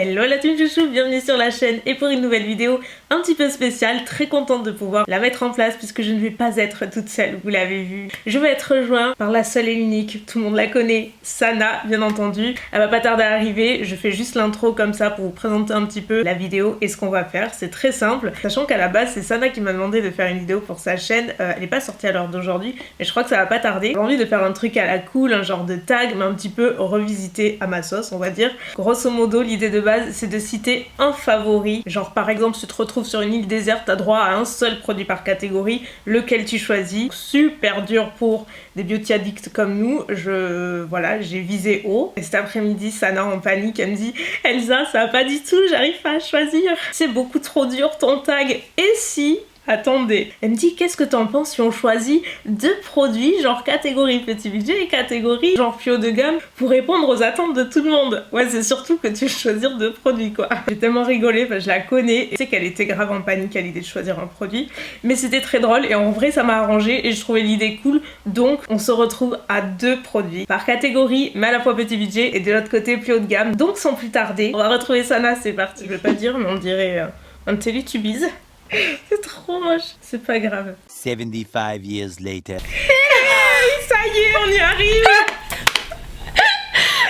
Hello la team chouchou, bienvenue sur la chaîne et pour une nouvelle vidéo un petit peu spéciale, très contente de pouvoir la mettre en place puisque je ne vais pas être toute seule, vous l'avez vu. Je vais être rejointe par la seule et unique, tout le monde la connaît, Sana bien entendu. Elle va pas tarder à arriver, je fais juste l'intro comme ça pour vous présenter un petit peu la vidéo et ce qu'on va faire, c'est très simple. Sachant qu'à la base c'est Sana qui m'a demandé de faire une vidéo pour sa chaîne, elle n'est pas sortie à l'heure d'aujourd'hui mais je crois que ça va pas tarder. J'ai envie de faire un truc à la cool, un genre de tag mais un petit peu revisité à ma sauce on va dire. Grosso modo l'idée de base c'est de citer un favori, genre par exemple si tu te retrouves sur une île déserte, t'as droit à un seul produit par catégorie, lequel tu choisis. Super dur pour des beauty addicts comme nous, j'ai visé haut. Et cet après-midi, Sana en panique, elle me dit « Elsa, ça va pas du tout, j'arrive pas à choisir. C'est beaucoup trop dur ton tag. Et si... » Attendez, elle me dit qu'est-ce que t'en penses si on choisit deux produits genre catégorie petit budget et catégorie genre plus haut de gamme pour répondre aux attentes de tout le monde. Ouais, c'est surtout que tu veux choisir deux produits quoi. J'ai tellement rigolé parce que je la connais et je sais qu'elle était grave en panique à l'idée de choisir un produit, mais c'était très drôle et en vrai ça m'a arrangé et je trouvais l'idée cool. Donc on se retrouve à deux produits par catégorie mais à la fois petit budget et de l'autre côté plus haut de gamme. Donc sans plus tarder, on va retrouver Sana, c'est parti. Je vais pas dire mais on dirait un Télétubbise. C'est trop moche, c'est pas grave. 75 years later. Hey, ça y est, on y arrive.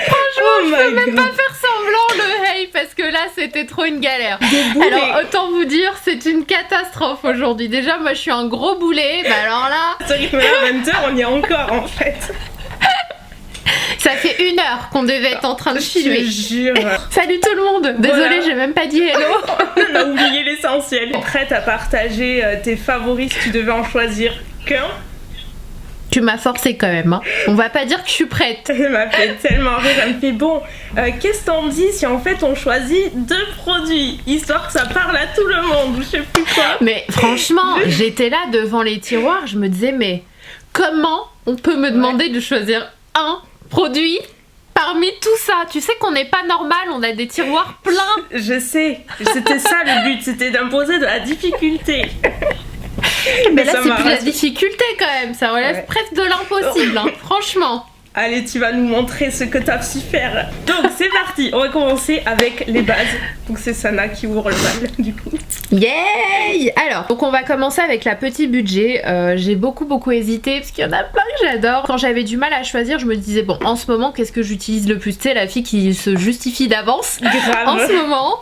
Franchement, je peux même pas faire semblant le hey parce que là c'était trop une galère. Alors autant vous dire, c'est une catastrophe aujourd'hui. Déjà, moi je suis un gros boulet, bah alors là. Ce rythme-là, à 20h, on y est encore en fait. Ça fait 1 heure qu'on devait être en train de filmer. Je jure. Salut tout le monde. Désolée, voilà. j'ai même pas dit hello. On a oublié l'essentiel. Prête à partager tes favoris si tu devais en choisir qu'un? Tu m'as forcé quand même, hein. On va pas dire que je suis prête. Elle m'a fait tellement rire, elle me fait bon, qu'est-ce que t'en dis si en fait on choisit deux produits, histoire que ça parle à tout le monde, ou je sais plus quoi. Mais franchement, j'étais là devant les tiroirs, je me disais mais comment on peut me demander de choisir un produit parmi tout ça? Tu sais qu'on n'est pas normal, on a des tiroirs pleins. Je sais, c'était ça le but, c'était d'imposer de la difficulté. Mais là c'est plus de la difficulté quand même, ça relève presque de l'impossible, hein, franchement. Allez, tu vas nous montrer ce que t'as su faire. Donc c'est parti, on va commencer avec les bases. Donc c'est Sana qui ouvre le bal du coup. Yay! Alors, donc on va commencer avec la petit budget. J'ai beaucoup hésité parce qu'il y en a plein que j'adore. Quand j'avais du mal à choisir, je me disais bon, en ce moment, qu'est-ce que j'utilise le plus? Tu sais, la fille qui se justifie d'avance. Grave. En ce moment,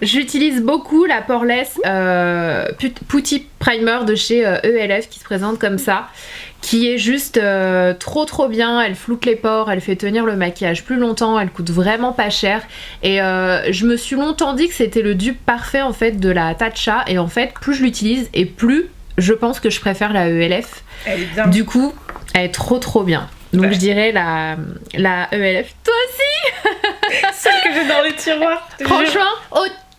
j'utilise beaucoup la Poreless Putty Primer de chez ELF qui se présente comme ça, qui est juste trop bien. Elle floute les pores, elle fait tenir le maquillage plus longtemps, elle coûte vraiment pas cher et je me suis longtemps dit que c'était le dupe parfait en fait de la Tatcha et en fait plus je l'utilise et plus je pense que je préfère la ELF. Elle est bien. Du coup, elle est trop bien. Donc je dirais la ELF. Toi aussi. Celle que j'ai dans les tiroirs. Franchement,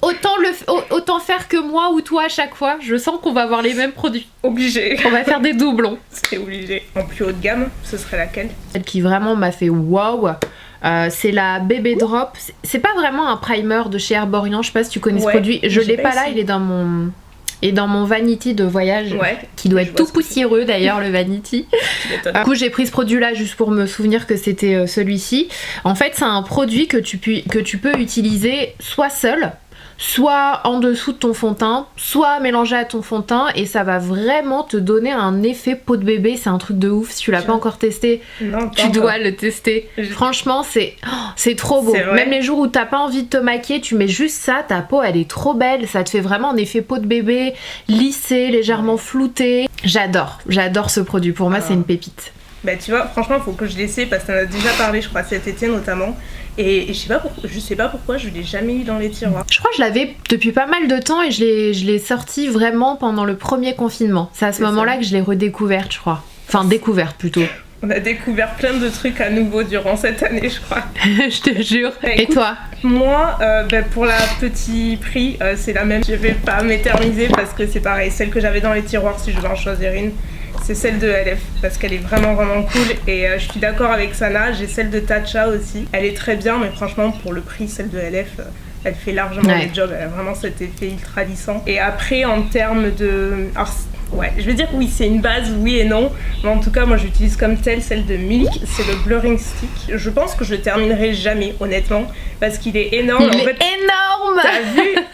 autant faire que moi ou toi à chaque fois. Je sens qu'on va avoir les mêmes produits. Obligé. On va faire des doublons. C'est obligé. En plus haut de gamme, ce serait laquelle? Celle qui vraiment m'a fait waouh. C'est la Bébé Drop. C'est pas vraiment un primer de chez Herborian. Je sais pas si tu connais ce produit. Je l'ai pas là. Il est dans mon Vanity de voyage, qui doit être tout poussiéreux d'ailleurs le Vanity. Du coup j'ai pris ce produit là juste pour me souvenir que c'était celui-ci. En fait c'est un produit que tu peux utiliser soit seul, soit en dessous de ton fond de teint, soit mélangé à ton fond de teint et ça va vraiment te donner un effet peau de bébé. C'est un truc de ouf. Si tu l'as pas encore testé, tu dois le tester. Franchement c'est trop beau. Même les jours où t'as pas envie de te maquiller, tu mets juste ça, ta peau elle est trop belle, ça te fait vraiment un effet peau de bébé, lissé, légèrement flouté. J'adore ce produit, pour moi c'est une pépite. Bah tu vois, franchement faut que je l'essaie parce que t'en as déjà parlé je crois cet été notamment. Et je sais pas pourquoi je l'ai jamais eu dans les tiroirs. Je crois que je l'avais depuis pas mal de temps et je l'ai sorti vraiment pendant le premier confinement. C'est à ce moment-là que je l'ai redécouverte je crois. Enfin découverte plutôt. On a découvert plein de trucs à nouveau durant cette année je crois. Je te jure. Écoute, et toi? Moi pour la petit prix c'est la même. Je vais pas m'éterniser parce que c'est pareil. Celle que j'avais dans les tiroirs si je dois en choisir une, c'est celle de LF parce qu'elle est vraiment cool et je suis d'accord avec Sana, j'ai celle de Tatcha aussi, elle est très bien mais franchement pour le prix celle de LF elle fait largement le job, elle a vraiment cet effet ultra lissant. Et après en termes de... Alors Ouais, je vais dire oui, c'est une base, oui et non. Mais en tout cas, moi j'utilise comme telle celle de Milk, c'est le blurring stick. Je pense que je le terminerai jamais, honnêtement, parce qu'il est énorme. Il est énorme. T'as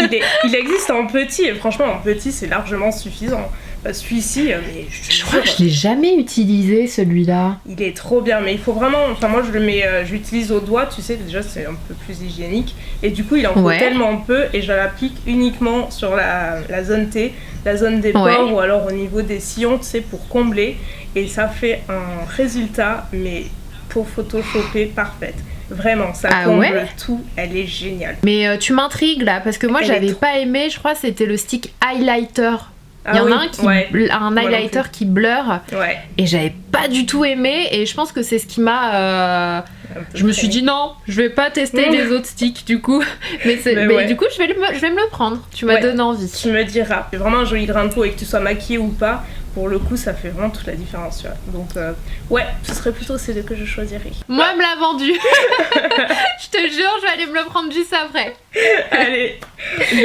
vu, il existe en petit, et franchement, en petit, c'est largement suffisant. Celui-ci, mais je crois que je l'ai jamais utilisé celui-là. Il est trop bien, mais il faut vraiment. Enfin, moi je le mets, j'utilise au doigt, tu sais, déjà c'est un peu plus hygiénique. Et du coup, il en faut tellement peu, et je l'applique uniquement sur la zone T, la zone des pores, ou alors au niveau des sillons, tu sais, pour combler. Et ça fait un résultat, mais pour photoshopper, parfaite. Vraiment, ça comble tout, elle est géniale. Mais tu m'intrigues là, parce que moi j'avais pas aimé, je crois que c'était le stick highlighter. Il y en a un highlighter qui blur et j'avais pas du tout aimé et je pense que c'est ce qui m'a... je me suis dit non, je vais pas tester les autres sticks du coup. Mais du coup je vais me le prendre, tu m'as donné envie. Tu me diras, c'est vraiment un joli grain de peau et que tu sois maquillée ou pas, pour le coup ça fait vraiment toute la différence. Tu vois. Donc ce serait plutôt ces deux que je choisirais. Moi me l'a vendu. Je te jure, je vais aller me le prendre juste après. Allez,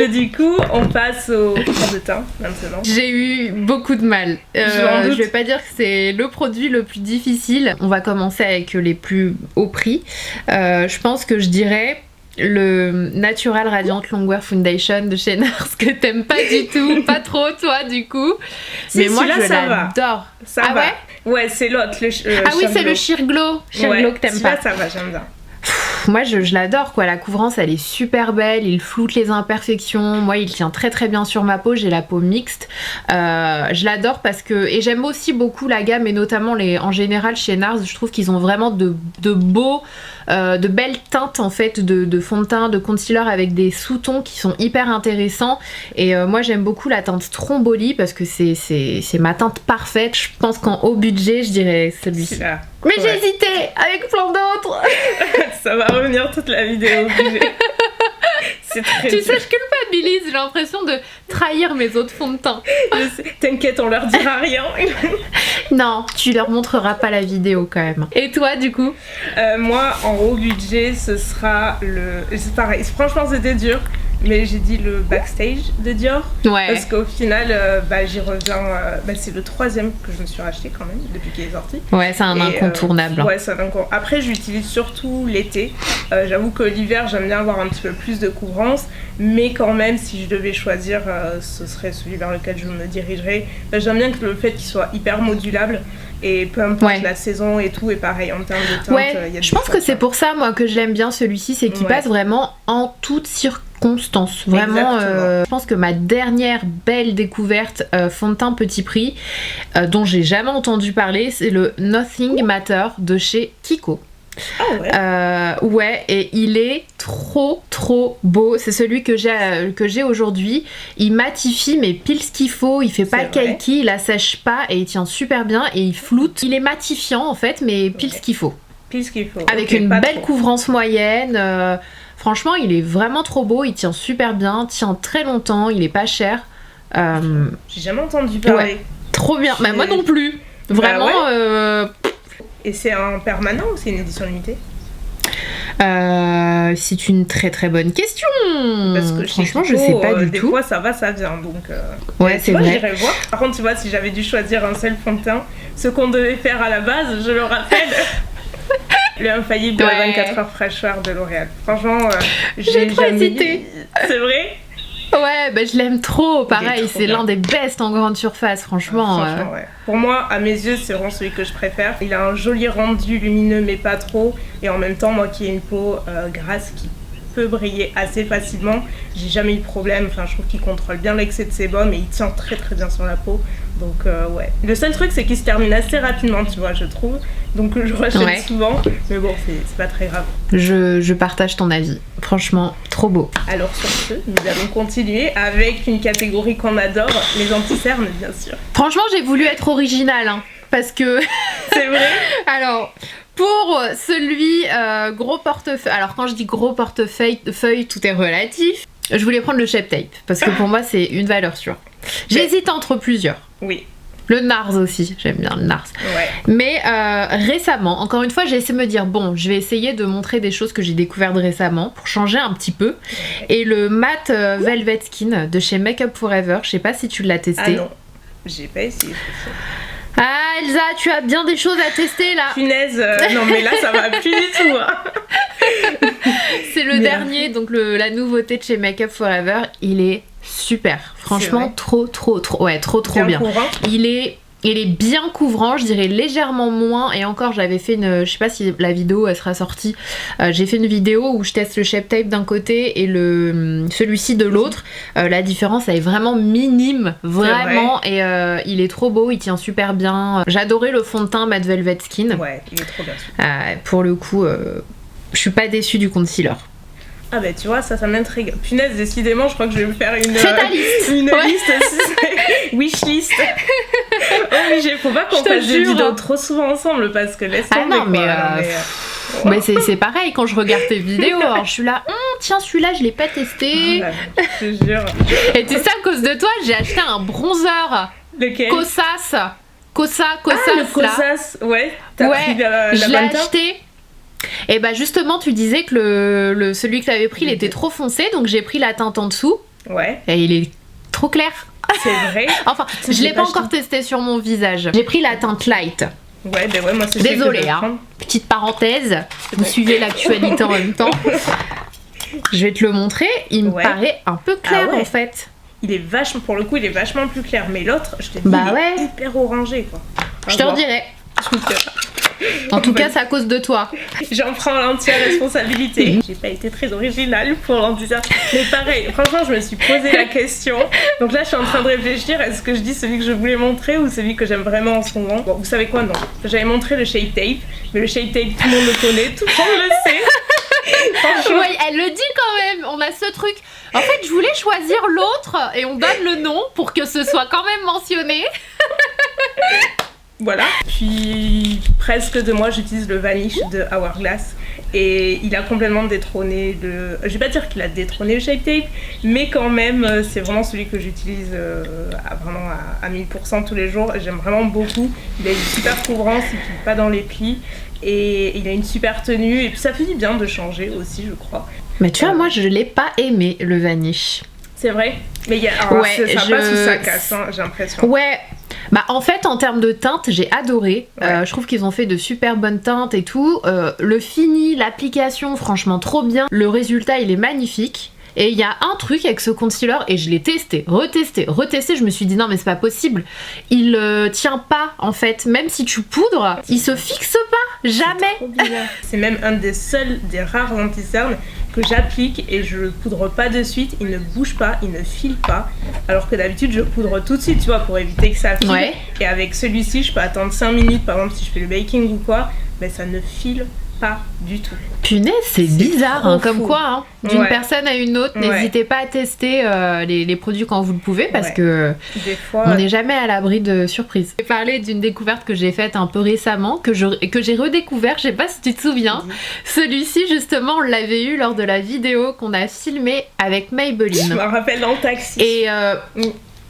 du coup on passe au fond de teint maintenant. J'ai eu beaucoup de mal. Je vais pas dire que c'est le produit le plus difficile. On va commencer avec les plus hauts prix. Je pense que je dirais le Natural Radiant Longwear Foundation de chez NARS que t'aimes pas du tout, pas trop toi du coup. Mais moi je l'adore. Ça va. Ouais, c'est l'autre. Oui, c'est le Sheer Glow. Sheer Glow que t'aimes pas. Ça va, j'aime bien. Moi je l'adore quoi, la couvrance elle est super belle, il floute les imperfections, moi il tient très très bien sur ma peau, j'ai la peau mixte, je l'adore parce que, et j'aime aussi beaucoup la gamme et notamment en général chez NARS, je trouve qu'ils ont vraiment de beaux, de belles teintes en fait de fond de teint, de concealer avec des sous-tons qui sont hyper intéressants et moi j'aime beaucoup la teinte Stromboli parce que c'est ma teinte parfaite, je pense qu'en haut budget je dirais celui-ci. Mais j'ai hésité avec plein d'autres. Ça va revenir toute la vidéo. C'est très tu sais, je culpabilise, j'ai l'impression de trahir mes autres fonds de teint. T'inquiète, on leur dira rien. Non, tu leur montreras pas la vidéo quand même. Et toi du coup moi, en haut budget, ce sera c'est pareil, franchement c'était dur. Mais j'ai dit le Backstage de Dior. Parce qu'au final, j'y reviens. C'est le 3e que je me suis racheté quand même depuis qu'il est sorti. Ouais, c'est un incontournable. C'est un incontournable. Après, j'utilise surtout l'été. J'avoue que l'hiver, j'aime bien avoir un petit peu plus de couvrance. Mais quand même, si je devais choisir, ce serait celui vers lequel je me dirigerais. J'aime bien que le fait qu'il soit hyper modulable. Et peu importe la saison et tout, et pareil en termes de teinte, y a je pense que c'est pour ça moi que je l'aime bien celui-ci, c'est qu'il passe vraiment en toutes circonstances. Vraiment, je pense que ma dernière belle découverte fond de teint petit prix, dont j'ai jamais entendu parler, c'est le Nothing Matter de chez Kiko. Et il est trop beau. C'est celui que j'ai aujourd'hui. Il matifie mais pile ce qu'il faut. Il fait pas cakey, il assèche pas et il tient super bien et il floute. Il est matifiant en fait, mais pile ce qu'il faut. Avec une belle couvrance moyenne. Franchement, il est vraiment trop beau. Il tient super bien, tient très longtemps. Il est pas cher. J'ai jamais entendu parler. Trop bien. Bah, moi non plus. Vraiment. Et c'est un permanent ou c'est une édition limitée ? C'est une très très bonne question. Parce que franchement, je sais pas du tout. Des fois, ça va, ça vient. Donc, c'est vrai. J'irai voir. Par contre, tu vois, si j'avais dû choisir un seul fond de teint, ce qu'on devait faire à la base, je le rappelle. Le infaillible de la 24 heures fraîcheur de L'Oréal. Franchement, j'ai trop hésité. C'est vrai ? Ouais, je l'aime trop. Pareil, c'est l'un des best en grande surface, franchement. Pour moi, à mes yeux, c'est vraiment celui que je préfère. Il a un joli rendu lumineux, mais pas trop. Et en même temps, moi qui ai une peau grasse qui peut briller assez facilement, j'ai jamais eu de problème. Enfin, je trouve qu'il contrôle bien l'excès de sébum et il tient très très bien sur la peau. Donc le seul truc c'est qu'il se termine assez rapidement, tu vois, je trouve. Donc je rachète souvent, mais bon, c'est pas très grave. Je partage ton avis. Franchement, trop beau. Alors sur ce, nous allons continuer avec une catégorie qu'on adore, les anti-cernes, bien sûr. Franchement, j'ai voulu être originale, parce que... C'est vrai. Alors... Pour celui gros portefeuille, alors quand je dis gros portefeuille, tout est relatif, je voulais prendre le Shape Tape, parce que pour moi c'est une valeur sûre. J'hésite entre plusieurs. Oui. Le NARS aussi, j'aime bien le NARS. Mais récemment, encore une fois, j'ai essayé de me dire, bon, je vais essayer de montrer des choses que j'ai découvertes récemment pour changer un petit peu. Et le Matte Velvet Skin de chez Make Up For Ever, je sais pas si tu l'as testé. Ah non. J'ai pas essayé. Ah Elsa, tu as bien des choses à tester là. Punaise, non mais là ça va plus du tout. Hein. C'est le dernier, donc la nouveauté de chez Make Up For Ever. Il est super. Franchement, trop bien. Il est bien couvrant, je dirais légèrement moins. Et encore, j'avais fait je sais pas si la vidéo elle sera sortie. J'ai fait une vidéo où je teste le Shape Tape d'un côté et celui-ci de l'autre. La différence elle est vraiment minime, vraiment. Et il est trop beau, il tient super bien. J'adorais le fond de teint Matte Velvet Skin. Ouais, il est trop bien. Pour le coup, je suis pas déçue du concealer. Ah bah tu vois, ça m'intrigue. Punaise, décidément, je crois que je vais me faire une Fais ta liste. Une liste wishlist. Oh oui, faut pas qu'on fasse des vidéos trop souvent ensemble parce que laisse tomber. Ah non, mais c'est pareil quand je regarde tes vidéos. Alors je suis là, tiens, celui-là je l'ai pas testé. Je te jure. Et tu sais, à cause de toi, j'ai acheté un bronzer. Lequel? Cossas. Le Cossas, ouais. T'as pris la je l'ai acheté. Et bah justement, tu disais que celui que t'avais pris, il était trop foncé, donc j'ai pris la teinte en dessous. Ouais. Et il est trop clair. C'est vrai. Enfin, je l'ai pas encore testé sur mon visage. J'ai pris la teinte light. Ouais, ben ouais, moi c'est désolée, hein. Petite parenthèse. Vous suivez l'actualité en même temps. Je vais te le montrer. Il me paraît un peu clair en fait. Il est vachement, pour le coup, il est vachement plus clair. Mais l'autre, je te dis, il est hyper orangé quoi. Je te redirai. En tout cas, c'est à cause de toi. J'en prends l'entière responsabilité. J'ai pas été très originale pour l'anti-cerne. Mais pareil, franchement, je me suis posé la question. Donc là, je suis en train de réfléchir. Est-ce que je dis celui que je voulais montrer ou celui que j'aime vraiment en ce moment? Bon, vous savez quoi? Non. J'avais montré le Shape Tape. Mais le Shape Tape, tout le monde le connaît. Tout le monde le sait. Ouais, elle le dit quand même. On a ce truc. En fait, je voulais choisir l'autre et on donne le nom pour que ce soit quand même mentionné. Voilà. Puis presque 2 mois, j'utilise le Vanish de Hourglass et il a complètement détrôné je vais pas dire qu'il a détrôné le Shape Tape, mais quand même c'est vraiment celui que j'utilise vraiment à 1000% tous les jours. J'aime vraiment beaucoup. Il a une super couvrance, il plie pas dans les plis et il a une super tenue et puis ça fait du bien de changer aussi, je crois. Mais tu vois, moi je l'ai pas aimé le Vanish. C'est vrai. Mais ça passe ou ça casse, hein, j'ai l'impression. Ouais. Bah en fait en termes de teinte j'ai adoré, je trouve qu'ils ont fait de super bonnes teintes et tout, le fini, l'application franchement trop bien, le résultat il est magnifique. Et il y a un truc avec ce concealer et je l'ai testé, retesté, je me suis dit non mais c'est pas possible, il tient pas en fait, même si tu poudres, il se fixe pas, jamais. C'est même un des rares anti-cernes que j'applique et je poudre pas de suite, il ne bouge pas, il ne file pas, alors que d'habitude je poudre tout de suite, tu vois, pour éviter que ça file. Ouais. Et avec celui-ci je peux attendre 5 minutes, par exemple si je fais le baking ou quoi, mais ça ne file pas du tout. Punaise, c'est bizarre, hein, comme quoi, hein. D'une personne à une autre, n'hésitez pas à tester les produits quand vous le pouvez, parce que des fois, on n'est jamais à l'abri de surprises. Je vais parler d'une découverte que j'ai faite un peu récemment, que j'ai redécouvert, je sais pas si tu te souviens. Celui-ci, justement, on l'avait eu lors de la vidéo qu'on a filmée avec Maybelline. Je me rappelle dans le taxi. Et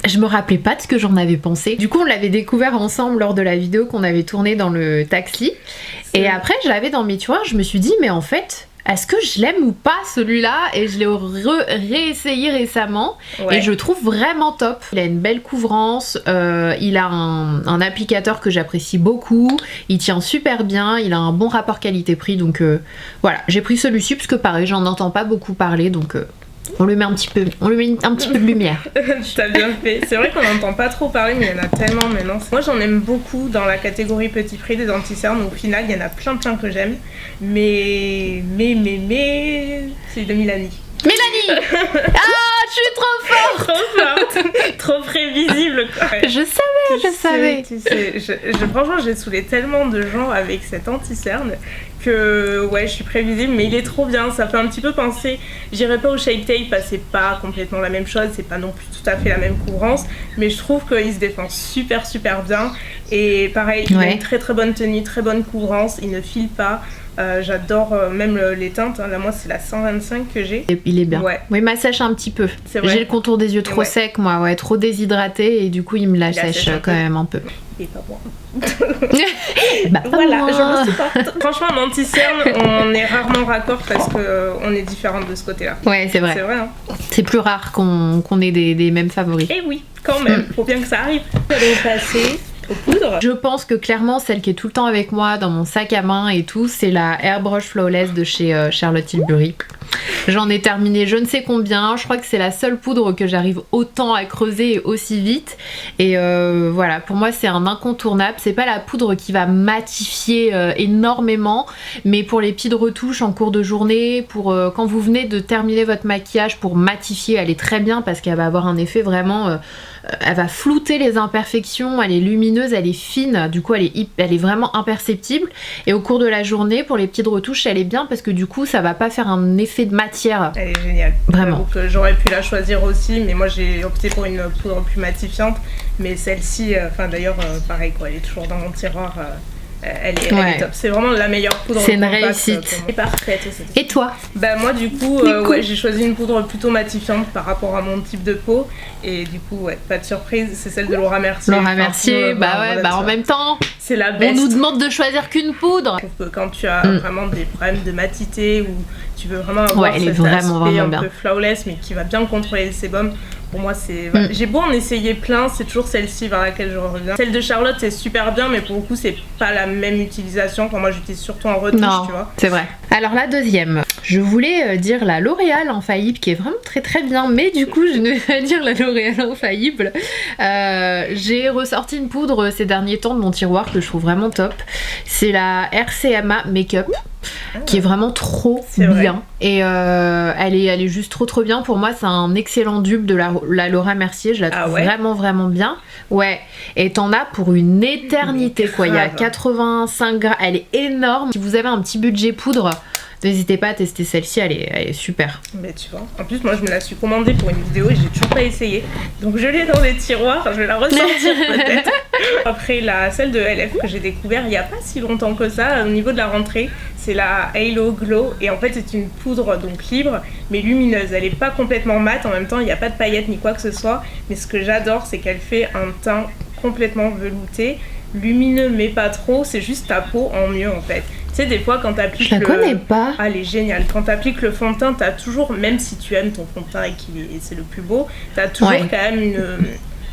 je me rappelais pas de ce que j'en avais pensé. Du coup, on l'avait découvert ensemble lors de la vidéo qu'on avait tournée dans le taxi. Et après, je l'avais dans mes tiroirs, je me suis dit, mais en fait, est-ce que je l'aime ou pas celui-là? Et je l'ai réessayé récemment et je trouve vraiment top. Il a une belle couvrance, il a un applicateur que j'apprécie beaucoup, il tient super bien, il a un bon rapport qualité-prix, donc voilà, j'ai pris celui-ci parce que pareil, j'en entends pas beaucoup parler, donc on lui met un petit peu de lumière. T'as bien fait. C'est vrai qu'on n'entend pas trop parler, mais il y en a tellement maintenant. Moi, j'en aime beaucoup dans la catégorie petit prix des anti-cernes. Au final, il y en a plein que j'aime. Mais, c'est de Milani. Mélanie. Ah, je suis trop forte. Trop forte. Trop prévisible, quoi. Je savais. Tu sais, franchement, j'ai saoulé tellement de gens avec cet anti-cerne que je suis prévisible, mais il est trop bien. Ça fait un petit peu penser, j'irai pas au Shape Tape parce que c'est pas complètement la même chose, c'est pas non plus tout à fait la même couvrance, mais je trouve qu'il se défend super bien. Et pareil, il a une très bonne tenue, très bonne couvrance, il ne file pas. J'adore même les teintes. Là, moi, c'est la 125 que j'ai. Il est bien. Ouais. Oui, il m'assèche un petit peu. J'ai le contour des yeux trop sec, moi, trop déshydraté, et du coup, il me l'assèche quand même un peu. Et pas moi. Voilà, je le supporte. Franchement, en anti-cerne, on est rarement raccord parce qu'on est différentes de ce côté-là. Ouais, c'est vrai. C'est vrai, hein. C'est plus rare qu'on ait des mêmes favoris. Et oui, quand même. Faut bien que ça arrive. Allons passer aux poudres. Je pense que clairement, celle qui est tout le temps avec moi dans mon sac à main et tout, c'est la Airbrush Flawless de chez Charlotte Tilbury. J'en ai terminé je ne sais combien, je crois que c'est la seule poudre que j'arrive autant à creuser et aussi vite. Et voilà, pour moi c'est un incontournable. C'est pas la poudre qui va matifier énormément, mais pour les petites retouches en cours de journée, pour quand vous venez de terminer votre maquillage, pour matifier, elle est très bien parce qu'elle va avoir un effet vraiment... elle va flouter les imperfections, elle est lumineuse, elle est fine, du coup elle est vraiment imperceptible. Et au cours de la journée, pour les petites retouches, elle est bien parce que du coup ça va pas faire un effet de matière. Elle est géniale. Vraiment. Donc j'aurais pu la choisir aussi, mais moi j'ai opté pour une poudre plus matifiante. Mais celle-ci, d'ailleurs, pareil quoi, elle est toujours dans mon tiroir. Elle est top. C'est vraiment la meilleure poudre. C'est une réussite. Et parfaite aussi. Et toi? Bah moi du coup, j'ai choisi une poudre plutôt matifiante par rapport à mon type de peau. Et du coup, pas de surprise, c'est celle de Laura Mercier. Laura Mercier, en même temps, c'est la best. On nous demande de choisir qu'une poudre. Je trouve que quand tu as vraiment des problèmes de matité ou tu veux vraiment avoir elle est cet vraiment aspect un bien. peu flawless mais qui va bien contrôler le sébum. Pour moi, c'est. J'ai beau en essayer plein, c'est toujours celle-ci vers laquelle je reviens. Celle de Charlotte, c'est super bien, mais pour le coup, c'est pas la même utilisation. Moi, j'utilise surtout en retouche, tu vois. C'est vrai. Alors, la deuxième, je voulais dire la L'Oréal Infaillible, qui est vraiment très très bien, mais du coup, je ne vais pas dire la L'Oréal Infaillible. J'ai ressorti une poudre ces derniers temps de mon tiroir que je trouve vraiment top. C'est la RCMA Makeup. Qui est vraiment trop bien. Et elle est juste trop bien. Pour moi, c'est un excellent dupe de la Laura Mercier. Je la trouve vraiment bien. Ouais. Et t'en as pour une éternité, quoi. Il y a 85 grammes. Elle est énorme. Si vous avez un petit budget poudre, n'hésitez pas à tester celle-ci, elle est super. Mais tu vois, en plus moi je me la suis commandée pour une vidéo et j'ai toujours pas essayé. Donc je l'ai dans les tiroirs, je vais la ressortir peut-être. Après celle de LF que j'ai découvert il y a pas si longtemps que ça, au niveau de la rentrée, c'est la Halo Glow. Et en fait c'est une poudre donc libre mais lumineuse. Elle est pas complètement mate, en même temps il n'y a pas de paillettes ni quoi que ce soit. Mais ce que j'adore c'est qu'elle fait un teint complètement velouté, lumineux mais pas trop, c'est juste ta peau en mieux en fait. Tu sais, des fois, quand t'appliques Je la connais pas. Ah, elle est géniale. Quand t'appliques le fond de teint, t'as toujours, même si tu aimes ton fond de teint et c'est le plus beau, t'as toujours quand même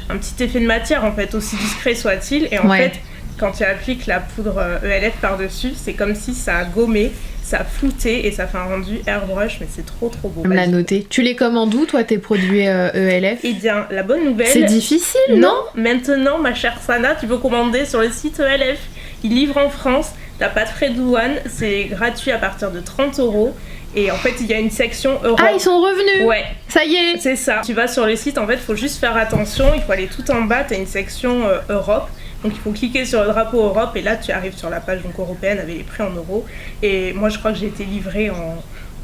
un petit effet de matière, en fait, aussi discret soit-il. Et en fait, quand tu appliques la poudre ELF par-dessus, c'est comme si ça a gommé, ça a flouté et ça fait un rendu airbrush, mais c'est trop beau. Je me l'ai noté. Tu les commandes où, toi, tes produits ELF? Eh bien, la bonne nouvelle... C'est difficile, non? Maintenant, ma chère Sana, tu peux commander sur le site ELF. Ils livrent en France. T'as pas de frais de douane, c'est gratuit à partir de 30 €. Et en fait, il y a une section Europe. Ah, ils sont revenus. Ouais. Ça y est. C'est ça. Tu vas sur le site, en fait, il faut juste faire attention. Il faut aller tout en bas, t'as une section Europe. Donc il faut cliquer sur le drapeau Europe et là, tu arrives sur la page donc, européenne avec les prix en euros. Et moi, je crois que j'ai été livrée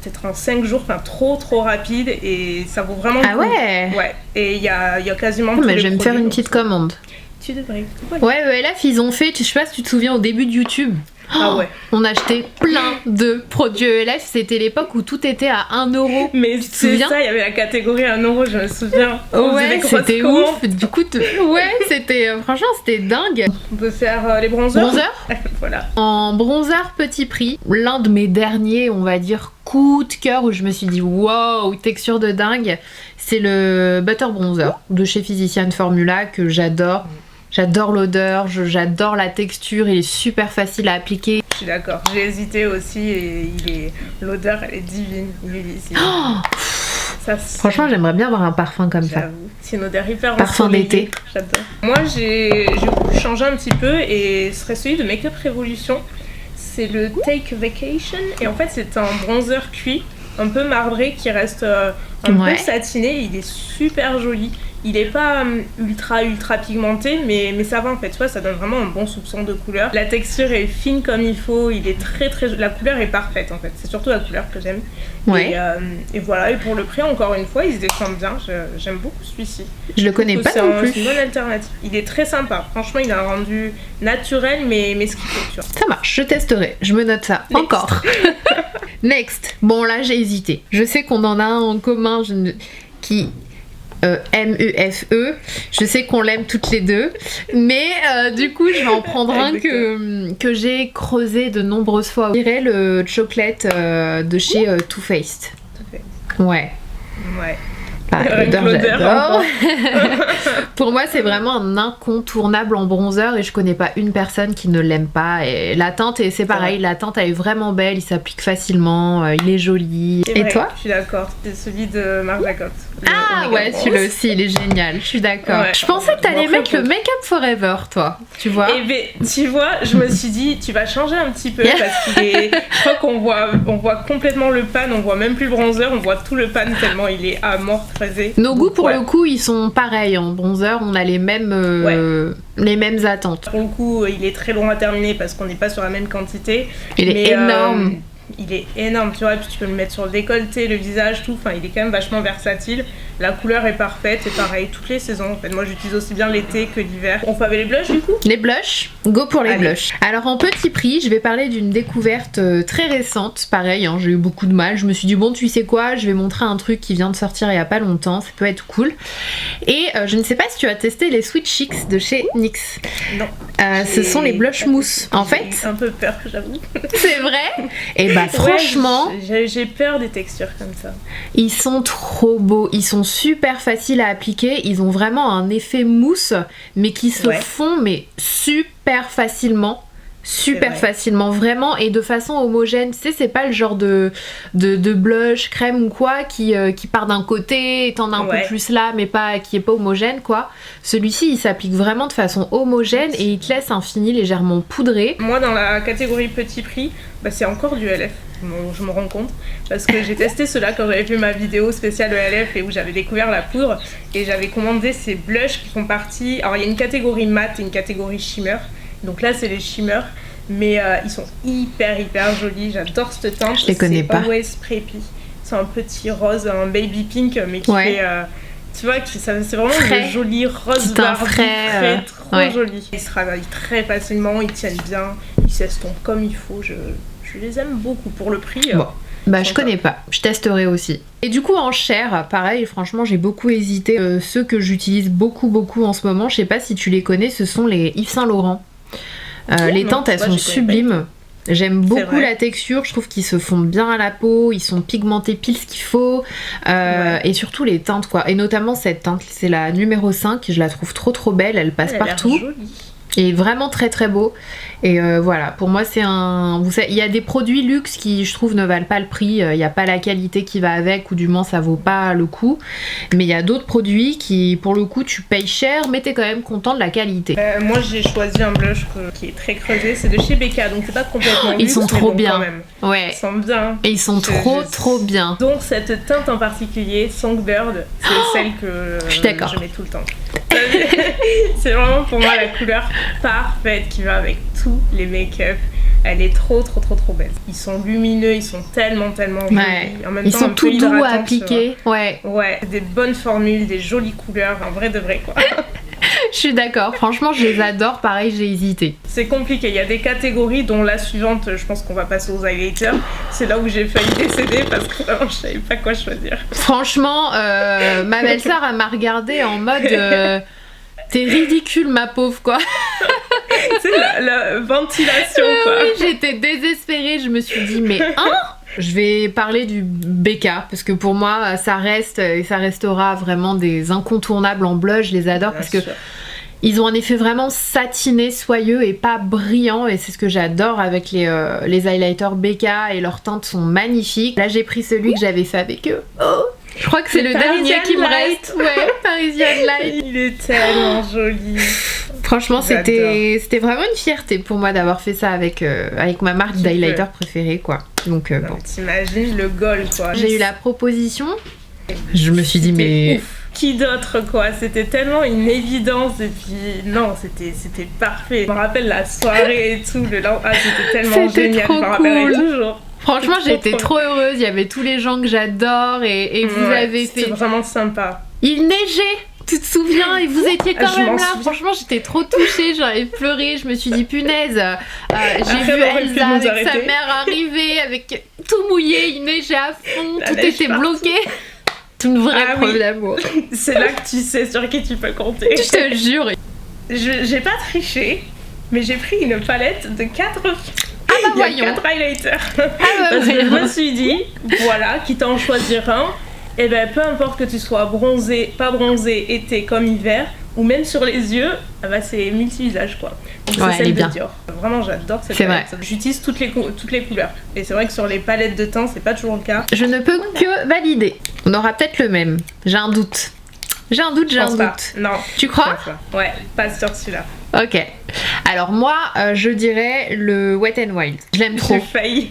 peut-être en 5 jours, trop rapide. Et ça vaut vraiment le coup. Ouais. Ouais. Et il y a quasiment tous les mais je vais me faire une petite commande. Tu devrais. Ouais, ELF, ils ont fait, je sais pas si tu te souviens au début de YouTube. Ah ouais. On achetait plein de produits ELF, c'était l'époque où tout était à 1 €. Mais c'est ça, il y avait la catégorie 1 €, je me souviens. Ouais, c'était ouf. Du coup, c'était franchement, c'était dingue. On peut faire les bronzers. Voilà. En bronzer petit prix, l'un de mes derniers, on va dire, coup de cœur où je me suis dit wow, texture de dingue, c'est le Butter Bronzer de chez Physicians Formula que j'adore. J'adore l'odeur, j'adore la texture, il est super facile à appliquer. Je suis d'accord, j'ai hésité aussi et l'odeur elle est divine, il est ici. Franchement, j'aimerais bien avoir un parfum comme ça. C'est une odeur hyper parfum d'été. J'adore. Moi, j'ai changé un petit peu et ce serait celui de Makeup Revolution. C'est le Take Vacation et en fait, c'est un bronzer cuit, un peu marbré qui reste un peu satiné. Il est super joli. Il est pas ultra pigmenté, mais ça va en fait, tu vois, ça donne vraiment un bon soupçon de couleur. La texture est fine comme il faut, il est très... La couleur est parfaite en fait, c'est surtout la couleur que j'aime. Ouais. Et voilà, et pour le prix, encore une fois, il se défend bien, j'aime beaucoup celui-ci. Je le connais pas non plus. C'est une bonne alternative. Il est très sympa, franchement, il a un rendu naturel, mais ce qu'il faut, tu vois. Ça marche, je testerai, je me note ça. Next. Encore. Next. Bon, là, j'ai hésité. Je sais qu'on en a un en commun qui... M-U-F-E. Je sais qu'on l'aime toutes les deux, mais du coup je vais en prendre un que j'ai creusé de nombreuses fois. Je dirais le chocolate de chez Too Faced. Ouais. L'odeur, j'adore. Pour moi, c'est vraiment un incontournable en bronzer et je connais pas une personne qui ne l'aime pas. Et la teinte, c'est pareil, la teinte elle est vraiment belle, il s'applique facilement, il est joli. C'est et vrai, toi? Je suis d'accord, c'est celui de Marc Jacobs. Ah ouais, celui-là aussi, il est génial, je suis d'accord. Ouais. Je pensais que t'allais mettre le Make Up Forever, toi, tu vois. Et ben, tu vois, je me suis dit, tu vas changer un petit peu parce qu'il est... Je crois qu'on voit complètement le pan, on voit même plus le bronzer, on voit tout le pan tellement il est à mort creusé. Nos goûts pour le coup, ils sont pareils en bronzer, on a les mêmes attentes. Pour le coup, il est très long à terminer parce qu'on n'est pas sur la même quantité. Il est énorme. Il est énorme, tu vois, et puis tu peux le mettre sur le décolleté, le visage, tout, enfin il est quand même vachement versatile. La couleur est parfaite, et pareil, toutes les saisons en fait. Moi j'utilise aussi bien l'été que l'hiver. On fait avec les blushs du coup? Les blushs, go pour les blushs. Alors en petit prix, je vais parler d'une découverte très récente, pareil, hein, j'ai eu beaucoup de mal. Je me suis dit bon tu sais quoi, je vais montrer un truc qui vient de sortir il y a pas longtemps, ça peut être cool. Et je ne sais pas si tu as testé les Sweet Cheeks de chez NYX. Non. Ce sont les blush mousse. En fait... J'ai un peu peur, j'avoue. C'est vrai? Et bah franchement... J'ai peur des textures comme ça. Ils sont trop beaux, ils sont super faciles à appliquer, ils ont vraiment un effet mousse, mais qui se fond mais super facilement. Super facilement, vraiment, et de façon homogène. Tu sais, c'est pas le genre de blush, crème ou quoi qui part d'un côté, t'en as un peu plus là, mais pas qui est pas homogène, quoi. Celui-ci, il s'applique vraiment de façon homogène et il te laisse un fini légèrement poudré. Moi, dans la catégorie petit prix, bah, c'est encore du LF. Je me rends compte parce que j'ai testé cela quand j'avais fait ma vidéo spéciale ELF et où j'avais découvert la poudre et j'avais commandé ces blushs qui font partie. Alors il y a une catégorie mat et une catégorie shimmer, donc là c'est les shimmer, mais ils sont hyper jolis. J'adore cette teinte. Je les connais pas. Always Preppy. C'est un petit rose, un baby pink, mais qui fait tu vois, c'est vraiment le joli rose Barbie frais, trop joli. Ils se travaillent très facilement, ils tiennent bien, ils s'estompent comme il faut. Je les aime beaucoup pour le prix. Bon. Bah je connais pas, je testerai aussi. Et du coup en chair, pareil, franchement j'ai beaucoup hésité. Ceux que j'utilise beaucoup en ce moment, je sais pas si tu les connais, ce sont les Yves Saint Laurent. Les teintes elles sont sublimes. J'aime beaucoup la texture, je trouve qu'ils se fondent bien à la peau, ils sont pigmentés pile ce qu'il faut, et surtout les teintes quoi. Et notamment cette teinte, c'est la numéro 5, je la trouve trop belle, elle passe partout. Et vraiment très beau. Et voilà, pour moi c'est un... Vous savez, il y a des produits luxe qui je trouve ne valent pas le prix, il n'y a pas la qualité qui va avec, ou du moins ça vaut pas le coup. Mais il y a d'autres produits qui pour le coup tu payes cher mais t'es quand même content de la qualité. Moi j'ai choisi un blush qui est très creusé, c'est de chez Becca, donc c'est pas complètement luxe. Ils sont trop bien. Quand même. Ouais. Ils sont bien. Et ils sont trop bien. Donc cette teinte en particulier, Songbird, c'est celle que je mets tout le temps. C'est vraiment pour moi la couleur parfaite qui va avec tous les make-up. Elle est trop belle. Ils sont lumineux, ils sont tellement jolis. En même ils temps, sont tout doux à appliquer. Ouais, des bonnes formules, des jolies couleurs, un vrai de vrai quoi. Je suis d'accord, franchement je les adore, pareil j'ai hésité. C'est compliqué, il y a des catégories dont la suivante, je pense qu'on va passer aux highlighters. C'est là où j'ai failli décéder parce que vraiment je savais pas quoi choisir. Franchement, ma belle-sœur elle m'a regardée en mode t'es ridicule ma pauvre quoi. C'est la ventilation quoi. Oui, j'étais désespérée, je me suis dit mais je vais parler du Becca parce que pour moi ça reste et ça restera vraiment des incontournables en blush, je les adore parce que ils ont un effet vraiment satiné, soyeux et pas brillant et c'est ce que j'adore avec les highlighters Becca et leurs teintes sont magnifiques. Là j'ai pris celui que j'avais fait avec eux. Je crois que c'est le dernier qui me reste. Ouais, Parisian Light. Il est tellement joli. Franchement, c'était vraiment une fierté pour moi d'avoir fait ça avec ma marque d'highlighter préférée, quoi. Donc, bon. T'imagines le gold, quoi. J'ai eu la proposition. Je me suis dit, mais qui d'autre quoi, c'était tellement une évidence et puis non, c'était parfait. Je me rappelle la soirée et tout, c'était tellement génial, trop je me rappellerai cool. toujours. Franchement, j'étais trop heureuse, il y avait tous les gens que j'adore et vous avez fait... C'était vraiment sympa. Il neigeait, tu te souviens, et vous étiez quand même là. Franchement, j'étais trop touchée, j'avais pleuré, je me suis dit punaise. J'ai vu Elsa avec sa mère arriver, avec tout mouillé, il neigeait à fond, tout était bloqué. C'est une vraie preuve d'amour. C'est là que tu sais sur qui tu peux compter. Je te jure. J'ai pas triché, mais j'ai pris une palette de 4 highlighters. Parce que je me suis dit, voilà, quitte à en choisir un, et ben peu importe que tu sois bronzé, pas bronzé, été comme hiver, ou même sur les yeux, c'est multi-usage quoi. Donc c'est celle de Dior. Vraiment j'adore cette palette. J'utilise toutes les couleurs. Et c'est vrai que sur les palettes de teint, c'est pas toujours le cas. Je ne peux que valider. On aura peut-être le même. J'ai un doute. Non. Tu crois? Ouais, pas sur celui-là. Ok. Alors moi, je dirais le Wet n Wild. Je l'aime trop. J'ai failli.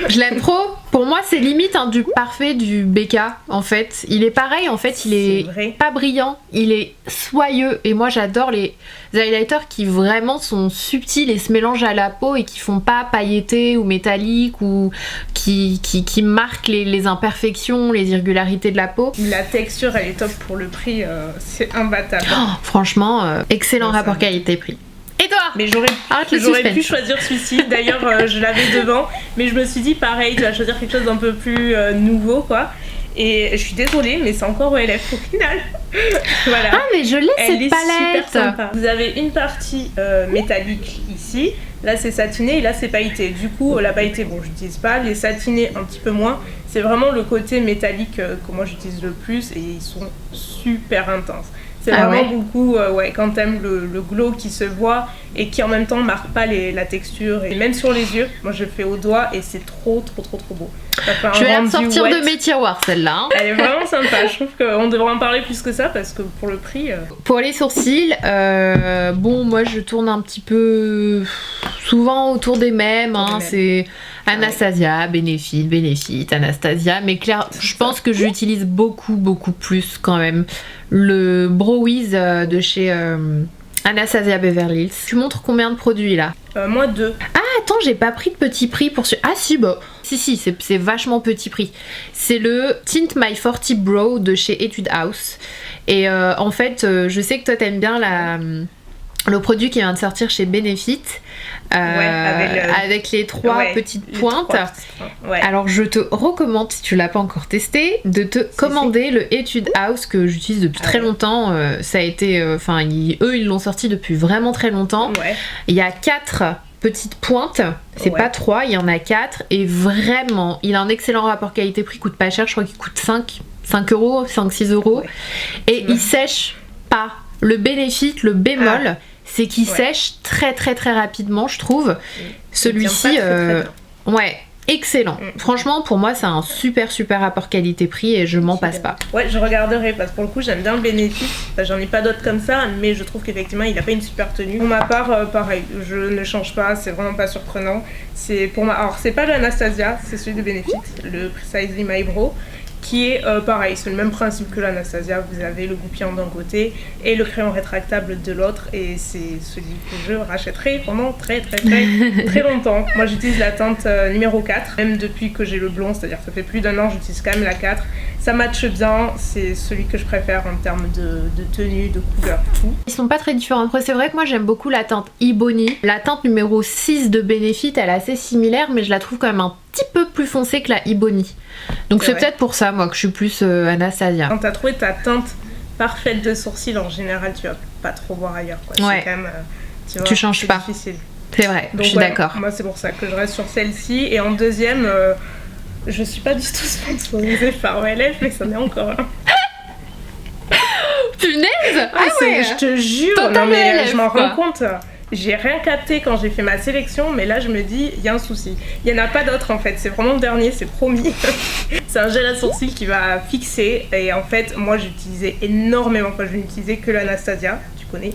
Je l'aime trop. Pour moi, c'est limite du parfait du BK, en fait. Il est pareil, en fait, il est pas brillant, il est soyeux. Et moi, j'adore les highlighters qui vraiment sont subtils et se mélangent à la peau et qui font pas pailletés ou métalliques ou qui marquent les imperfections, les irrégularités de la peau. La texture, elle est top pour le prix, c'est imbattable. Oh, franchement, excellent rapport qualité-prix. Et toi? Mais j'aurais pu choisir celui-ci, d'ailleurs je l'avais devant, mais je me suis dit pareil, tu vas choisir quelque chose d'un peu plus nouveau quoi. Et je suis désolée, mais c'est encore OLF au final. Voilà. Ah mais je l'ai cette palette. Super sympa. Vous avez une partie métallique ici, là c'est satiné et là c'est pailleté. Du coup la pailleté, bon j'utilise pas, les satinés un petit peu moins. C'est vraiment le côté métallique que moi j'utilise le plus et ils sont super intenses. C'est vraiment beaucoup, quand t'aimes le glow qui se voit et qui en même temps marque pas la texture. Et même sur les yeux, moi je fais au doigt et c'est trop beau. Je vais la sortir de mes tiroirs celle-là. Hein. Elle est vraiment sympa, je trouve qu'on devrait en parler plus que ça parce que pour le prix... Pour les sourcils, bon moi je tourne un petit peu souvent autour des mêmes. Hein, c'est Anastasia, Benefit, Anastasia. Mais clair, je pense que j'utilise beaucoup plus quand même le Brow Wiz de chez Anastasia Beverly Hills. Tu montres combien de produits là? Moi 2. Ah attends, j'ai pas pris de petit prix pour ce... Ah si, bah si, c'est vachement petit prix. C'est le Tint My 40 Brow de chez Etude House. Et en fait, je sais que toi t'aimes bien le produit qui vient de sortir chez Benefit avec les 3 petites pointes. Alors je te recommande, si tu l'as pas encore testé, de te commander le Etude House que j'utilise depuis très longtemps. Ça a été, eux ils l'ont sorti depuis vraiment très longtemps. Il y a 4 petites pointes, c'est pas 3, il y en a 4 et vraiment il a un excellent rapport qualité-prix, coûte pas cher, je crois qu'il coûte 5 euros, 5-6 euros et il sèche pas. Le Benefit, le bémol, c'est qu'il sèche très rapidement, je trouve. Celui-ci, excellent. Franchement, pour moi, c'est un super rapport qualité-prix et je m'en passe pas. Ouais, je regarderai parce que pour le coup, j'aime bien le Benefit. J'en ai pas d'autres comme ça, mais je trouve qu'effectivement, il a pas une super tenue. Pour ma part, pareil, je ne change pas, c'est vraiment pas surprenant. Alors, c'est pas le Anastasia, c'est celui de Benefit, le Precisely My Brow, qui est pareil, c'est le même principe que l'Anastasia. Vous avez le goupillant d'un côté et le crayon rétractable de l'autre, et c'est celui que je rachèterai pendant très longtemps. Moi j'utilise la teinte numéro 4, même depuis que j'ai le blond, c'est-à-dire que ça fait plus d'1 an, j'utilise quand même la 4. Ça matche bien, c'est celui que je préfère en termes de tenue, de couleur, tout. Ils sont pas très différents. Après c'est vrai que moi j'aime beaucoup la teinte Ebony. La teinte numéro 6 de Benefit, elle est assez similaire, mais je la trouve quand même un petit peu plus foncée que la Ebony. Donc c'est peut-être pour ça moi que je suis plus Anastasia. Quand t'as trouvé ta teinte parfaite de sourcils, en général tu vas pas trop voir ailleurs quoi. C'est quand même, tu changes pas. Difficile. C'est vrai, donc, je suis d'accord. Moi c'est pour ça que je reste sur celle-ci. Et en deuxième, je suis pas du tout sponsorisée par OLF, mais c'en est encore un. Punaise! Je te jure, non mais je m'en rends compte. J'ai rien capté quand j'ai fait ma sélection, mais là je me dis, il y a un souci. Il n'y en a pas d'autre en fait, c'est vraiment le dernier, c'est promis. C'est un gel à sourcils qui va fixer, et en fait, moi j'utilisais énormément, je n'utilisais que l'Anastasia, tu connais.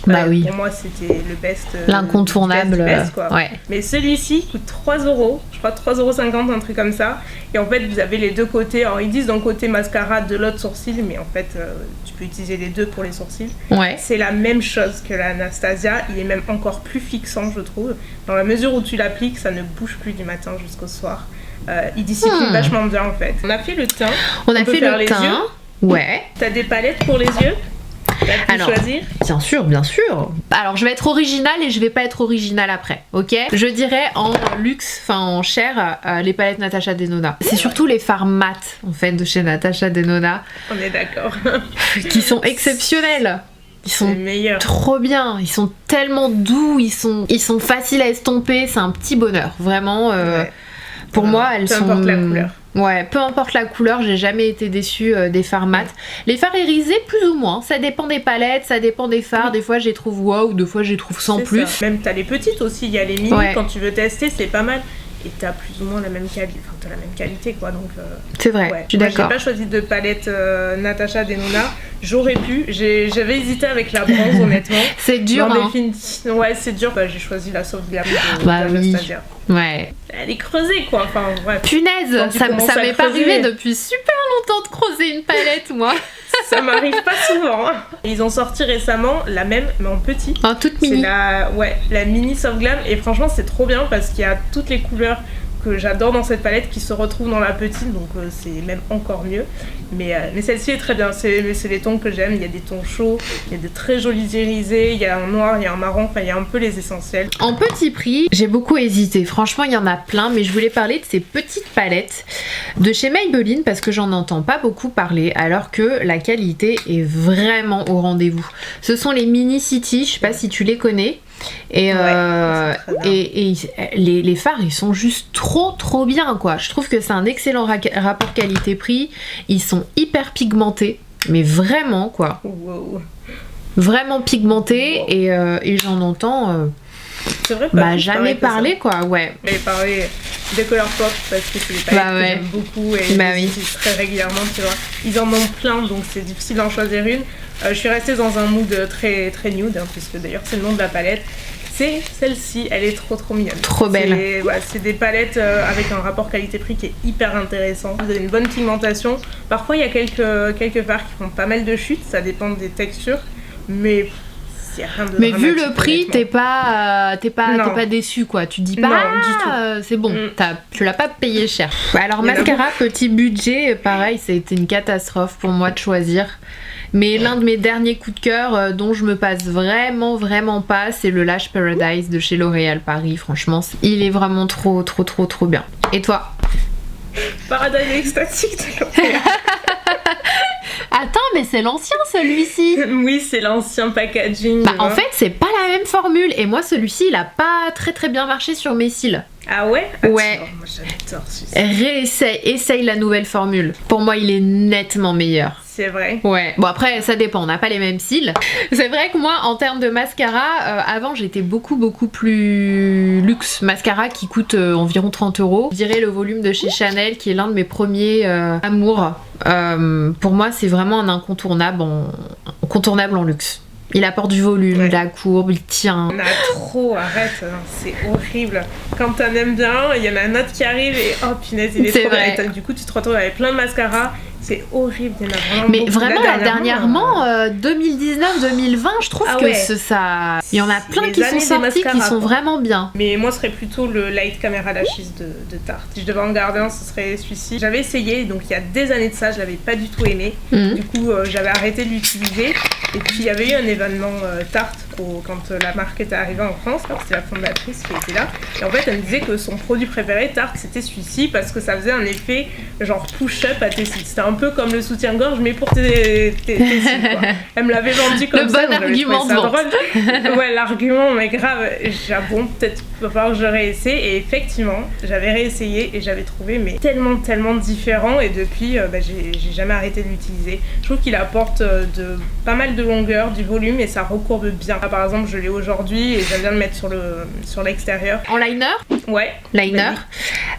Bah oui. Pour moi, c'était le best. L'incontournable. Best, quoi. Ouais. Mais celui-ci coûte 3€, je crois 3,50€, un truc comme ça. Et en fait, vous avez les deux côtés. Alors, ils disent d'un côté mascara, de l'autre sourcil, mais en fait, tu peux utiliser les deux pour les sourcils. Ouais. C'est la même chose que l'Anastasia. Il est même encore plus fixant, je trouve. Dans la mesure où tu l'appliques, ça ne bouge plus du matin jusqu'au soir. Il discipline vachement bien, en fait. On a fait le teint. On a fait le teint. Yeux. Ouais. T'as des palettes pour les yeux? Alors, choisir. Bien sûr, bien sûr. Alors, je vais être originale et je vais pas être originale après, ok? Je dirais en luxe, enfin en cher, les palettes Natasha Denona. C'est surtout les fards mat, en fait, de chez Natasha Denona. On est d'accord. Qui sont exceptionnels. Ils sont trop bien, ils sont tellement doux, ils sont faciles à estomper, c'est un petit bonheur, vraiment. Pour moi, elles sont... Peu importe la couleur. Ouais, peu importe la couleur, j'ai jamais été déçue des fards mat. Les fards irisés, plus ou moins, ça dépend des palettes, ça dépend des fards. Des fois, je les trouve wow, des fois, je les trouve sans plus. Ça. Même t'as les petites aussi, il y a les mini, quand tu veux tester, c'est pas mal. Et t'as plus ou moins la même qualité, enfin t'as la même qualité quoi, donc... C'est vrai, je suis d'accord. J'ai pas choisi de palette Natasha Denona, j'aurais pu, j'avais hésité avec la bronze honnêtement. C'est dur, hein. Ouais, c'est dur, j'ai choisi la Soft Glam d'Anastasia. Ouais. Elle est creusée quoi, enfin bref. Punaise, ça m'est pas arrivé depuis super longtemps de creuser une palette moi. Ça m'arrive pas souvent. Hein. Ils ont sorti récemment la même, mais en petit. En toute mini. C'est la mini Soft Glam. Et franchement, c'est trop bien parce qu'il y a toutes les couleurs que j'adore dans cette palette qui se retrouvent dans la petite. Donc c'est même encore mieux. Mais celle-ci est très bien. C'est les tons que j'aime. Il y a des tons chauds, il y a de très jolis irisés, il y a un noir, il y a un marron. Enfin, il y a un peu les essentiels. En petit prix, j'ai beaucoup hésité. Franchement, il y en a plein. Mais je voulais parler de ces petites palettes de chez Maybelline parce que j'en entends pas beaucoup parler. Alors que la qualité est vraiment au rendez-vous. Ce sont les Mini City. Je sais pas si tu les connais. Et, les fards ils sont juste trop bien quoi. Je trouve que c'est un excellent rapport qualité-prix. Ils sont hyper pigmentés, mais vraiment quoi. Wow. Vraiment pigmentés et j'en entends c'est vrai, jamais parler quoi. Ouais. Mais parler de Colourpop parce que c'est des palettes que j'aime beaucoup et ils utilisent très régulièrement, tu vois. Ils en ont plein donc c'est difficile d'en choisir une. Je suis restée dans un mood très nude, hein, puisque d'ailleurs c'est le nom de la palette. C'est celle-ci, elle est trop mignonne. Trop belle. C'est des palettes avec un rapport qualité-prix qui est hyper intéressant. Vous avez une bonne pigmentation. Parfois il y a quelques fards qui font pas mal de chutes, ça dépend des textures, mais il y a rien de dramatique. Mais vu le prix, t'es pas déçu quoi. Tu dis pas c'est bon, tu l'as pas payé cher. Alors mascara petit budget, pareil, c'était une catastrophe pour moi de choisir. Mais l'un de mes derniers coups de cœur dont je me passe vraiment pas, c'est le Lash Paradise de chez L'Oréal Paris. Franchement, il est vraiment trop bien. Et toi? Paradise extatique de L'Oréal. Attends, mais c'est l'ancien celui-ci. Oui, c'est l'ancien packaging. En fait, c'est pas la même formule. Et moi, celui-ci, il a pas très bien marché sur mes cils. Ah ouais? Ouais. Moi j'adore celui-ci. Essaye la nouvelle formule. Pour moi, il est nettement meilleur. C'est vrai. Ouais. Bon après, ça dépend. On n'a pas les mêmes cils. C'est vrai que moi, en termes de mascara, avant, j'étais beaucoup plus luxe. Mascara qui coûte environ 30€. Je dirais le volume de chez Chanel, qui est l'un de mes premiers amours. Pour moi, c'est vraiment un incontournable en luxe. Il apporte du volume, de la courbe, il tient. On a trop, arrête, c'est horrible. Quand t'en aimes bien, il y en a un autre qui arrive et oh punaise, il est trop vrai. Bien. Du coup, tu te retrouves avec plein de mascara. C'est horrible, il y en a vraiment mais beaucoup. Vraiment, dernièrement 2019-2020, je trouve que ça... Il y en a plein qui sont sortis qui sont vraiment bien. Mais moi, ce serait plutôt le Light Camera Lashes de Tarte. Si je devais en garder un, ce serait celui-ci. J'avais essayé, donc il y a des années de ça, je l'avais pas du tout aimé. Du coup, j'avais arrêté de l'utiliser. Et puis, il y avait eu un événement Tarte quand la marque était arrivée en France. C'était la fondatrice qui était là. Et en fait, elle me disait que son produit préféré, Tarte, c'était celui-ci parce que ça faisait un effet genre push-up à tes cils. C'était un peu comme le soutien-gorge, mais pour tes cils, quoi. Elle me l'avait vendu comme le ça. Le bon argument de vente. Ouais, l'argument, mais grave. Bon, peut-être qu'il va falloir que je réessaye. Et effectivement, j'avais réessayé et j'avais trouvé mais tellement différent. Et depuis, j'ai jamais arrêté de l'utiliser. Je trouve qu'il apporte pas mal de longueur, du volume et ça recourbe bien. Là, par exemple, je l'ai aujourd'hui et j'aime bien le mettre sur l'extérieur. En liner? Ouais. Liner.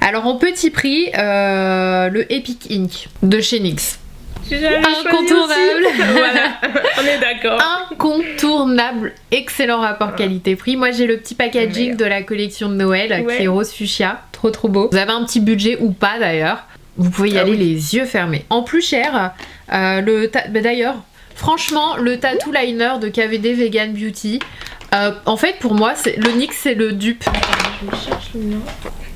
Alors en petit prix, le Epic Ink de chez NYX. Incontournable. Voilà, on est d'accord. Incontournable, excellent rapport qualité-prix. Moi j'ai le petit packaging de la collection de Noël qui est rose fuchsia, trop beau. Vous avez un petit budget ou pas d'ailleurs, vous pouvez y aller les yeux fermés. En plus cher, d'ailleurs, franchement, le tattoo liner de KVD Vegan Beauty, en fait pour moi le NYX c'est le dupe. Je cherche le nom.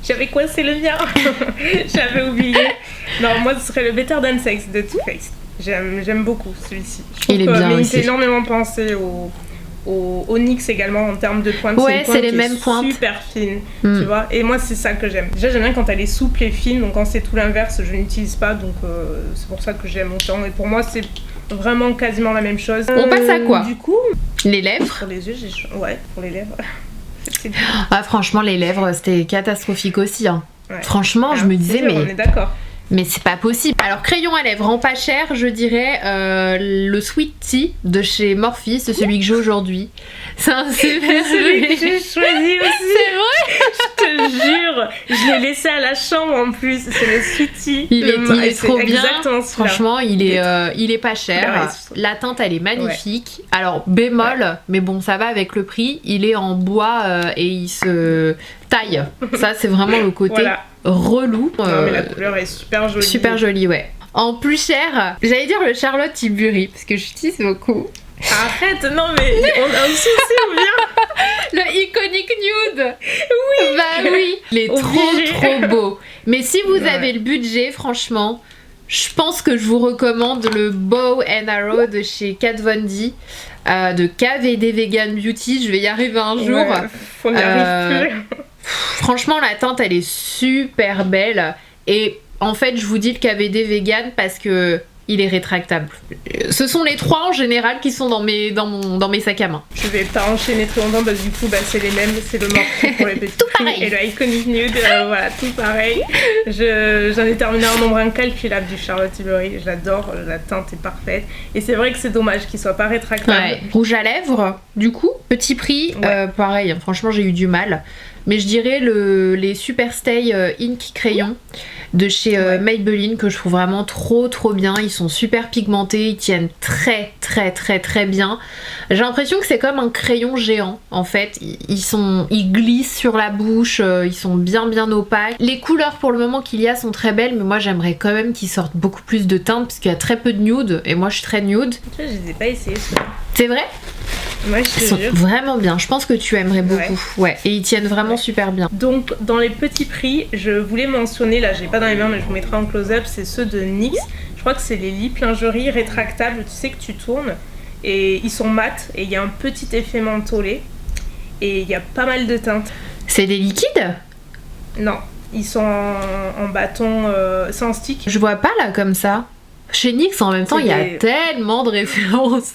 J'avais coincé le mien. J'avais oublié. Non, moi ce serait le Better Than Sex de Too Faced. J'aime beaucoup celui-ci. Il est bien mais aussi. il fait énormément penser au NYX également en termes de pointe. Ouais, c'est les mêmes pointes. Super fine, tu vois. Et moi c'est ça que j'aime. Déjà j'aime bien quand elle est souple et fine. Donc quand c'est tout l'inverse, je n'utilise pas. Donc c'est pour ça que j'aime autant. Et pour moi c'est vraiment quasiment la même chose. On passe à quoi? Du coup, les lèvres. Pour les yeux, ouais, pour les lèvres. Ah franchement les lèvres c'était catastrophique aussi hein. Ouais. Franchement je me disais sûr, on est d'accord. Mais c'est pas possible. Alors crayon à lèvres en pas cher, je dirais le Sweet Tea de chez Morphe, c'est celui que j'ai aujourd'hui. C'est un super celui que j'ai choisi aussi. C'est vrai. Je te jure, je l'ai laissé à la chambre en plus. C'est le Sweet Tea. Il est trop bien. Franchement, il est pas cher. Ouais, la teinte elle est magnifique. Ouais. Alors bémol, mais bon ça va avec le prix. Il est en bois et il se taille. Ça c'est vraiment le côté. Voilà. Relou. Non, mais la couleur est super jolie. Super jolie, ouais. En plus cher, j'allais dire le Charlotte Tilbury, parce que j'utilise beaucoup. Arrête, non mais on a un souci ou bien le Iconic Nude. Oui. Bah oui. Il est trop beau. Mais si vous avez le budget, franchement, je pense que je vous recommande le Bow and Arrow de chez Kat Von D. De KVD Vegan Beauty. Je vais y arriver un jour. Ouais, on n'y arrive plus. Franchement la teinte elle est super belle et en fait je vous dis le KVD vegan parce que il est rétractable. Ce sont les trois en général qui sont dans mes sacs à main. Je vais pas enchaîner très longtemps parce que du coup c'est les mêmes, c'est le Morphe pour les petits tout prix pareil. Et le Iconic Nude, voilà tout pareil. J'en ai terminé un nombre incalculable du Charlotte Tilbury, j'adore, la teinte est parfaite et c'est vrai que c'est dommage qu'il soit pas rétractable. Ouais. Rouge à lèvres du coup, petit prix, pareil, franchement j'ai eu du mal. Mais je dirais les Super Stay Ink Crayon de chez Maybelline que je trouve vraiment trop bien. Ils sont super pigmentés, ils tiennent très bien. J'ai l'impression que c'est comme un crayon géant en fait. Ils glissent sur la bouche, ils sont bien opaques. Les couleurs pour le moment qu'il y a sont très belles, mais moi j'aimerais quand même qu'ils sortent beaucoup plus de teintes parce qu'il y a très peu de nude et moi je suis très nude. Tu vois, je les ai pas essayés ceux-là. C'est vrai? Ouais, ils sont vraiment bien, je pense que tu aimerais beaucoup. Ouais. Et ils tiennent vraiment super bien. Donc dans les petits prix, je voulais mentionner, là j'ai pas dans les mains mais je vous mettrai en close-up, c'est ceux de NYX. Je crois que c'est les lip lingerie rétractables, tu sais que tu tournes et ils sont mat et il y a un petit effet mentholé et il y a pas mal de teintes. C'est des liquides? Non, ils sont en bâton, c'est en stick. Je vois pas là comme ça. Chez NYX en même temps il y a tellement de références.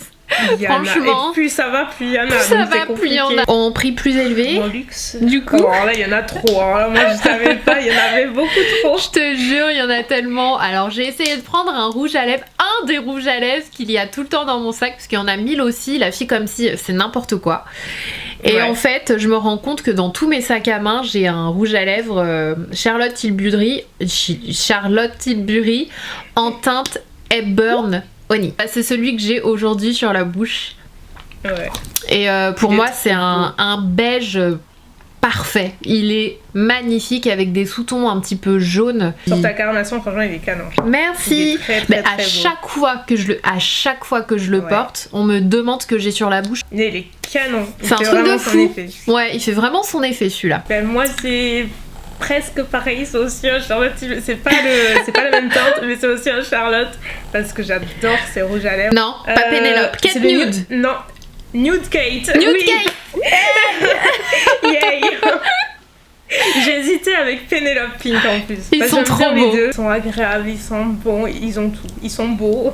Franchement, et plus ça va, plus il y en a. Plus ça va, plus il y en a. En prix plus élevé. En luxe. Du coup. Alors là, il y en a trop. Alors là, moi, je savais pas, il y en avait beaucoup trop. Je te jure, il y en a tellement. Alors, j'ai essayé de prendre un rouge à lèvres, un des rouges à lèvres qu'il y a tout le temps dans mon sac, parce qu'il y en a 1000 aussi. La fille comme si c'est n'importe quoi. Et en fait, je me rends compte que dans tous mes sacs à main, j'ai un rouge à lèvres Charlotte Tilbury en teinte Hepburn Honey. C'est celui que j'ai aujourd'hui sur la bouche. Ouais. Et pour moi, c'est un beige parfait. Il est magnifique avec des sous-tons un petit peu jaunes. Sur ta carnation, franchement, il est canon. Merci. À chaque fois que je le porte, on me demande ce que j'ai sur la bouche. Il est canon. C'est un truc de fou. Ouais, il fait vraiment son effet celui-là. Ben, moi, c'est presque pareil, c'est aussi un Charlotte. C'est pas la même teinte, mais c'est aussi un Charlotte parce que j'adore ces rouges à lèvres. Non, pas Pénélope. Kate Nude. Non, Nude Kate. Nude Kate. Yay. J'ai hésité avec Pénélope Pink en plus. Ils sont trop beaux. Ils sont agréables, ils sont bons, ils ont tout. Ils sont beaux.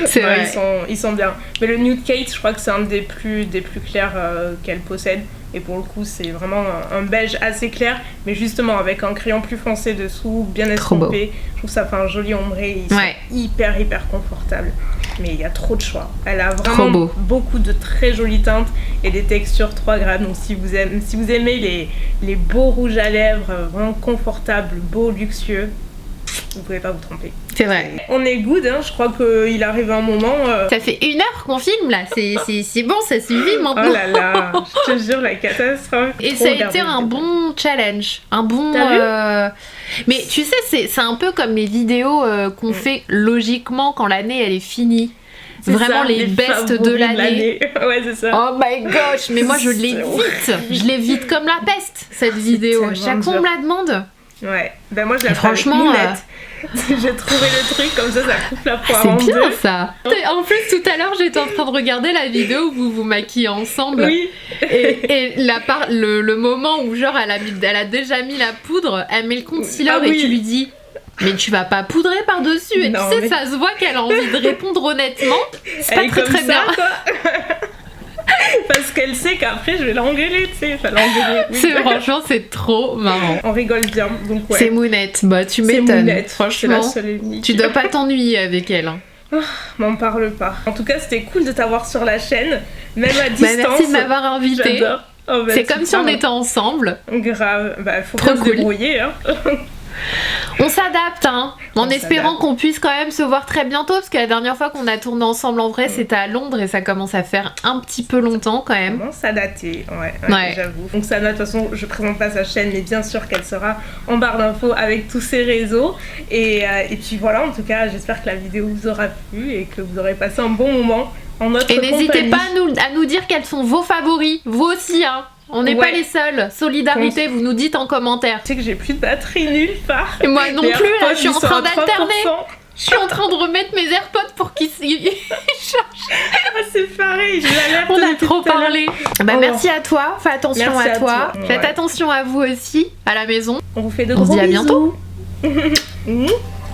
C'est vrai. Ils sont bien. Mais le Nude Kate, je crois que c'est un des plus clairs qu'elle possède. Et pour le coup, c'est vraiment un beige assez clair, mais justement avec un crayon plus foncé dessous, bien estompé. Je trouve que ça fait un joli ombré. Ils sont hyper confortables. Mais il y a trop de choix. Elle a vraiment beaucoup de très jolies teintes et des textures trop agréables. Donc si vous aimez les beaux rouges à lèvres, vraiment confortables, beaux, luxueux, vous pouvez pas vous tromper. C'est vrai. On est good, hein, je crois qu'il arrive un moment... Ça fait 1 heure qu'on filme là, c'est bon, ça suffit maintenant. Oh là là, je te jure, la catastrophe. Et ça a été un bon challenge, un bon... Mais tu sais, c'est un peu comme les vidéos qu'on fait logiquement quand l'année elle est finie. Vraiment ça, les bests de l'année. Ouais, c'est ça. Oh my gosh, mais moi je l'évite comme la peste cette vidéo. Chaque fois on me la demande. Ouais, ben moi je la franchement j'ai trouvé le truc comme ça coupe la poire en deux. C'est bien ça. En plus tout à l'heure j'étais en train de regarder la vidéo où vous vous maquillez ensemble. Oui. Et le moment où genre elle a déjà mis la poudre, elle met le concealer et tu lui dis mais tu vas pas poudrer par-dessus. Et non, tu sais, ça se voit qu'elle a envie de répondre honnêtement. C'est pas très très bien. Parce qu'elle sait qu'après je vais l'engueuler, tu sais. Enfin, l'engueuler. Franchement, c'est trop marrant. On rigole bien, donc ouais. C'est Mounette, bah tu m'étonnes. Franchement, la seule et unique. Tu dois pas t'ennuyer avec elle. Hein. Oh, m'en parle pas. En tout cas, c'était cool de t'avoir sur la chaîne, même à distance. Merci de m'avoir invitée. Oh, c'est comme si on était ensemble. Grave, bah faut pas se débrouiller, hein. On s'adapte, hein, en espérant qu'on puisse quand même se voir très bientôt, parce que la dernière fois qu'on a tourné ensemble en vrai, c'était à Londres et ça commence à faire un petit peu longtemps quand même. Comment ça daté, ouais. J'avoue. Donc Sana, de toute façon, je présente pas sa chaîne, mais bien sûr qu'elle sera en barre d'infos avec tous ses réseaux. Et puis voilà, en tout cas, j'espère que la vidéo vous aura plu et que vous aurez passé un bon moment en notre compagnie. Et n'hésitez pas à nous dire quels sont vos favoris, vous aussi, hein. On n'est pas les seuls. Solidarité, vous nous dites en commentaire. Tu sais que j'ai plus de batterie nulle part. Et moi non plus, là, je suis en train d'alterner. Je suis en train de remettre mes AirPods pour qu'ils chargent. Ah, c'est pareil, je l'alerte. On a trop parlé. Bah, merci à toi, fais attention à toi. Faites attention à vous aussi, à la maison. On vous fait de gros bisous. On se dit à bientôt.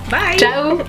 Bye. Ciao.